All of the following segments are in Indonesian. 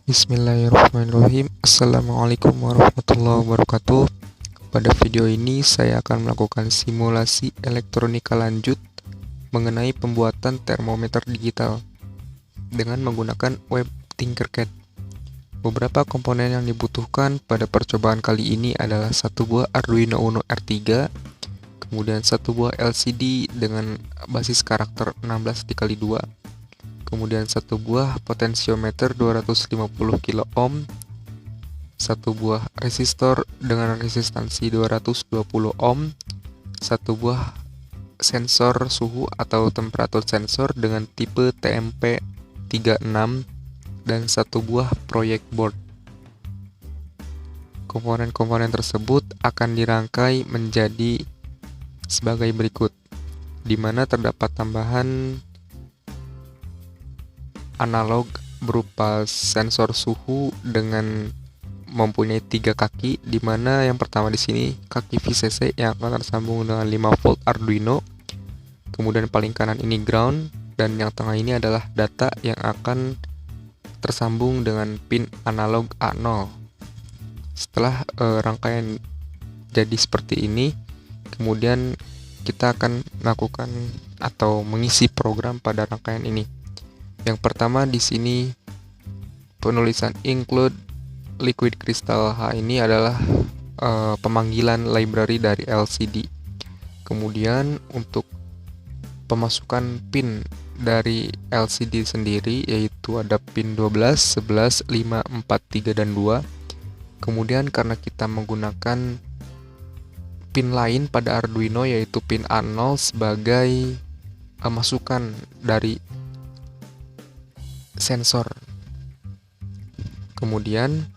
Bismillahirrahmanirrahim. Assalamualaikum warahmatullahi wabarakatuh. Pada video ini saya akan melakukan simulasi elektronika lanjut mengenai pembuatan termometer digital dengan menggunakan web Tinkercad. Beberapa komponen yang dibutuhkan pada percobaan kali ini adalah satu buah Arduino Uno R3, kemudian satu buah LCD dengan basis karakter 16x2, kemudian satu buah potensiometer 250 kilo ohm, satu buah resistor dengan resistansi 220 ohm, satu buah sensor suhu atau temperatur sensor dengan tipe TMP36, dan satu buah project board. Komponen-komponen tersebut akan dirangkai menjadi sebagai berikut, di mana terdapat tambahan analog berupa sensor suhu dengan mempunyai 3 kaki, di mana yang pertama di sini kaki VCC yang akan tersambung dengan 5 volt Arduino, kemudian paling kanan ini ground, dan yang tengah ini adalah data yang akan tersambung dengan pin analog A0. Setelah rangkaian jadi seperti ini, kemudian kita akan melakukan atau mengisi program pada rangkaian ini. Yang pertama di sini penulisan include liquid crystal H ini adalah pemanggilan library dari LCD. Kemudian untuk pemasukan pin dari LCD sendiri yaitu ada pin 12, 11, 5, 4, 3, dan 2. Kemudian karena kita menggunakan pin lain pada Arduino yaitu pin A0 sebagai masukan dari sensor. Kemudian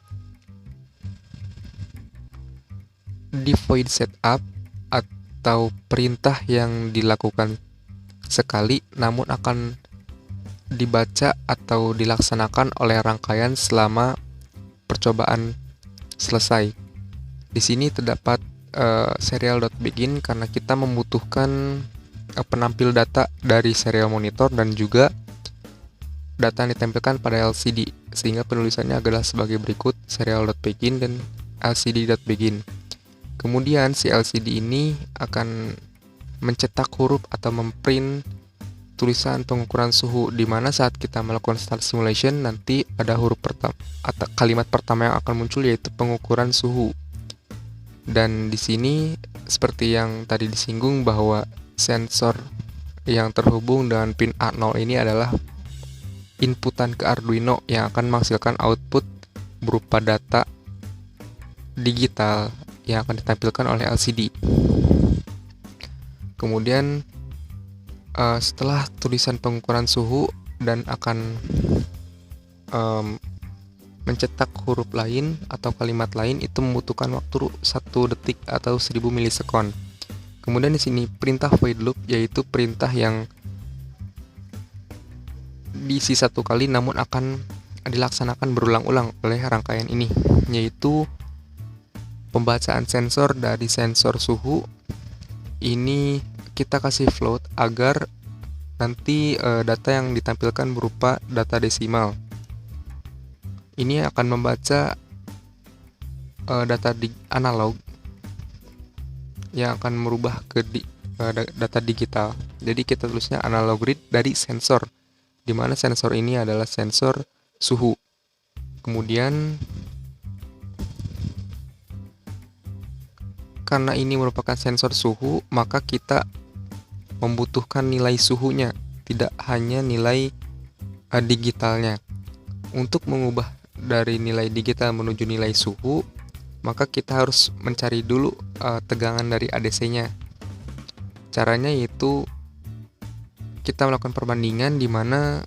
di void setup atau perintah yang dilakukan sekali namun akan dibaca atau dilaksanakan oleh rangkaian selama percobaan selesai. Di sini terdapat serial.begin karena kita membutuhkan penampil data dari serial monitor dan juga data yang ditampilkan pada LCD, sehingga penulisannya adalah sebagai berikut: serial.begin dan lcd.begin. Kemudian si LCD ini akan mencetak huruf atau memprint tulisan pengukuran suhu, di mana saat kita melakukan start simulation nanti ada huruf pertama atau kalimat pertama yang akan muncul yaitu pengukuran suhu. Dan di sini seperti yang tadi disinggung bahwa sensor yang terhubung dengan pin A0 ini adalah inputan ke Arduino yang akan menghasilkan output berupa data digital yang akan ditampilkan oleh LCD. Kemudian setelah tulisan pengukuran suhu dan akan mencetak huruf lain atau kalimat lain itu membutuhkan waktu 1 detik atau 1000 milisekon. Kemudian di sini perintah void loop yaitu perintah yang diisi satu kali namun akan dilaksanakan berulang-ulang oleh rangkaian ini, yaitu pembacaan sensor dari sensor suhu ini kita kasih float agar nanti data yang ditampilkan berupa data desimal. Ini akan membaca data analog yang akan merubah ke data digital. Jadi kita tulisnya analog read dari sensor, di mana sensor ini adalah sensor suhu. Kemudian karena ini merupakan sensor suhu, maka kita membutuhkan nilai suhunya, tidak hanya nilai digitalnya. Untuk mengubah dari nilai digital menuju nilai suhu, maka kita harus mencari dulu tegangan dari ADC-nya. Caranya yaitu kita melakukan perbandingan di mana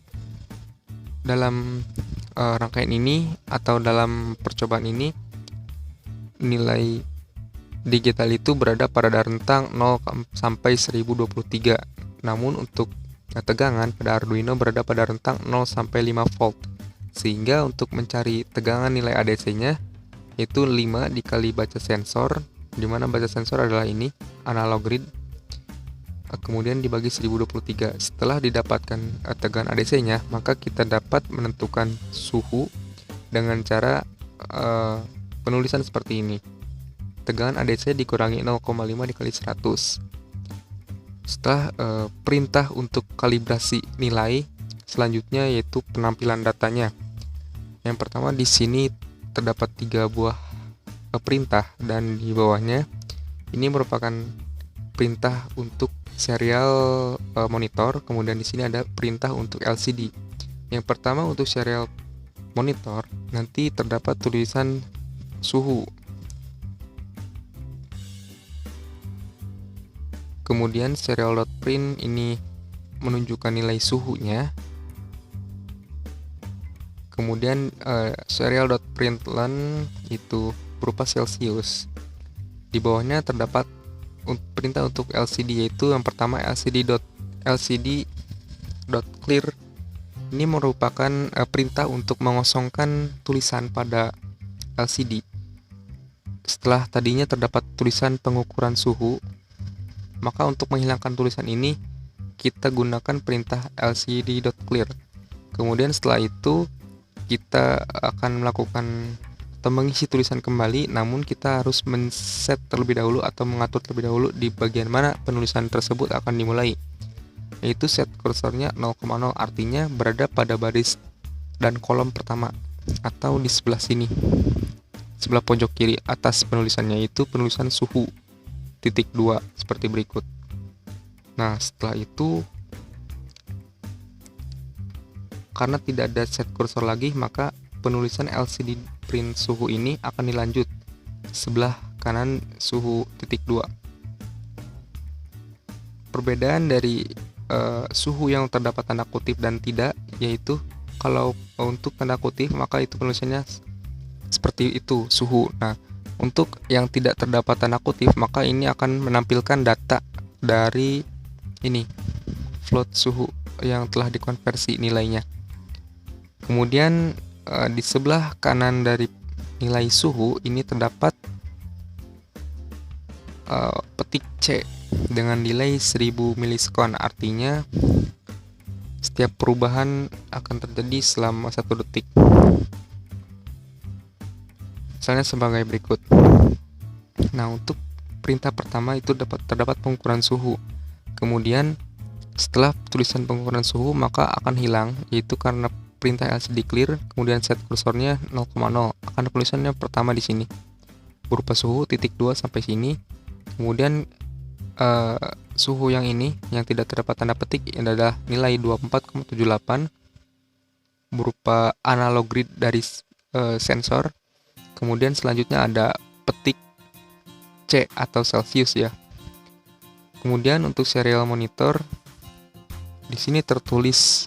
dalam rangkaian ini atau dalam percobaan ini nilai digital itu berada pada rentang 0 sampai 1023. Namun untuk tegangan pada Arduino berada pada rentang 0 sampai 5 volt. Sehingga untuk mencari tegangan nilai ADC-nya itu 5 dikali baca sensor, di mana baca sensor adalah ini analog read, kemudian dibagi 1023. Setelah didapatkan tegangan ADC-nya, maka kita dapat menentukan suhu dengan cara penulisan seperti ini. Tegangan ADC dikurangi 0,5 dikali 100. Setelah perintah untuk kalibrasi nilai, selanjutnya yaitu penampilan datanya. Yang pertama di sini terdapat 3 buah perintah, dan di bawahnya ini merupakan perintah untuk serial monitor. Kemudian di sini ada perintah untuk LCD. Yang pertama untuk serial monitor nanti terdapat tulisan suhu. Kemudian serial.print ini menunjukkan nilai suhunya. Kemudian serial.println itu berupa Celsius. Di bawahnya terdapat perintah untuk LCD, yaitu yang pertama lcd.clear. Ini merupakan perintah untuk mengosongkan tulisan pada LCD. Setelah tadinya terdapat tulisan pengukuran suhu, maka untuk menghilangkan tulisan ini kita gunakan perintah lcd.clear. Kemudian setelah itu kita akan melakukan atau mengisi tulisan kembali, namun kita harus men-set terlebih dahulu atau mengatur terlebih dahulu di bagian mana penulisan tersebut akan dimulai, yaitu set kursornya 0,0, artinya berada pada baris dan kolom pertama atau di sebelah sini, sebelah pojok kiri atas penulisannya, yaitu penulisan suhu titik 2 seperti berikut. Nah, setelah itu karena tidak ada set kursor lagi, maka penulisan LCD print suhu ini akan dilanjut sebelah kanan suhu titik 2. Perbedaan dari suhu yang terdapat tanda kutip dan tidak, yaitu kalau untuk tanda kutip maka itu penulisannya seperti itu, suhu. Nah, untuk yang tidak terdapat tanda kutip maka ini akan menampilkan data dari ini float suhu yang telah dikonversi nilainya. Kemudian di sebelah kanan dari nilai suhu ini terdapat petik C dengan nilai 1000 milisekon, artinya setiap perubahan akan terjadi selama 1 detik. Misalnya sebagai berikut. Nah, untuk perintah pertama itu terdapat pengukuran suhu. Kemudian setelah tulisan pengukuran suhu maka akan hilang, yaitu karena perintah LCD clear. Kemudian set kursornya 0,0, akan tulisannya pertama di sini berupa suhu titik 2 sampai sini. Kemudian suhu yang ini yang tidak terdapat tanda petik adalah nilai 24,78 berupa analog read dari sensor. Kemudian selanjutnya ada petik C atau Celsius ya. Kemudian untuk serial monitor di sini tertulis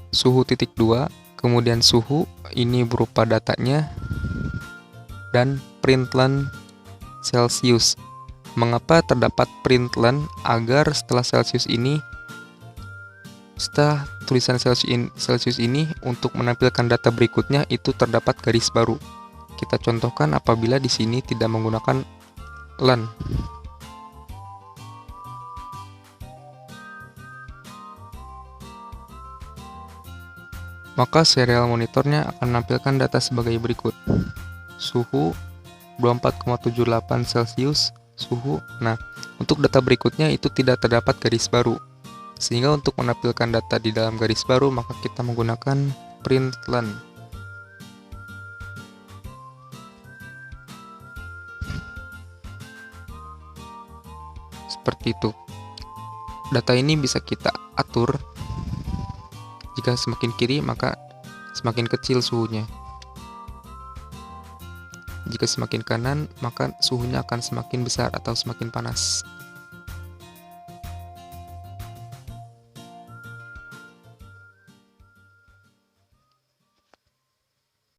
suhu titik 2, kemudian suhu ini berupa datanya, dan println Celsius. Mengapa terdapat println? Agar setelah tulisan Celsius ini untuk menampilkan data berikutnya itu terdapat garis baru. Kita contohkan apabila di sini tidak menggunakan len. Maka serial monitornya akan menampilkan data sebagai berikut. Suhu 24,78 Celsius, suhu. Nah, untuk data berikutnya itu tidak terdapat garis baru. Sehingga untuk menampilkan data di dalam garis baru maka kita menggunakan println. Seperti itu. Data ini bisa kita atur. Jika semakin kiri maka semakin kecil suhunya. Jika semakin kanan maka suhunya akan semakin besar atau semakin panas.